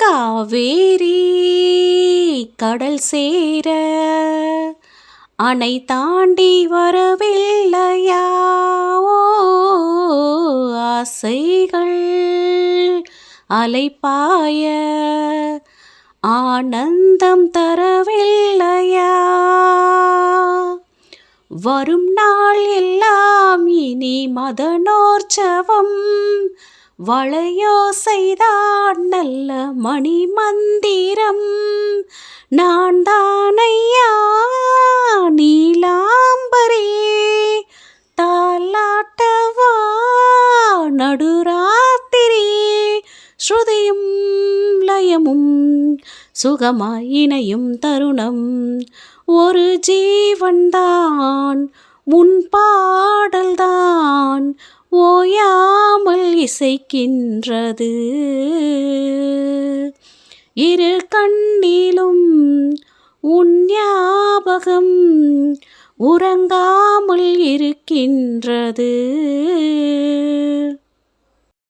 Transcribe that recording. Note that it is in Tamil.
காவேரி கடல் சேர அணை தாண்டி வரவில்லையா ஆசைகள் அலைப்பாய ஆனந்தம் தரவில்லையா வரும் நாள் எல்லாம் இனி மதனோற்சவம் வளையோசைதான் நல்ல மணி மந்திரம் நான் தானையா நீலாம்பரே தாலாட்டவா நடுராத்திரி ஸ்ருதியும் லயமும் சுகமாய் இணையும் தருணம் ஒரு ஜீவன்தான் உன் பாடல்தான் ஓயாமல் இசைக்கின்றது இரு கண்ணிலும் உன் ஞாபகம் உறங்காமல் இருக்கின்றது.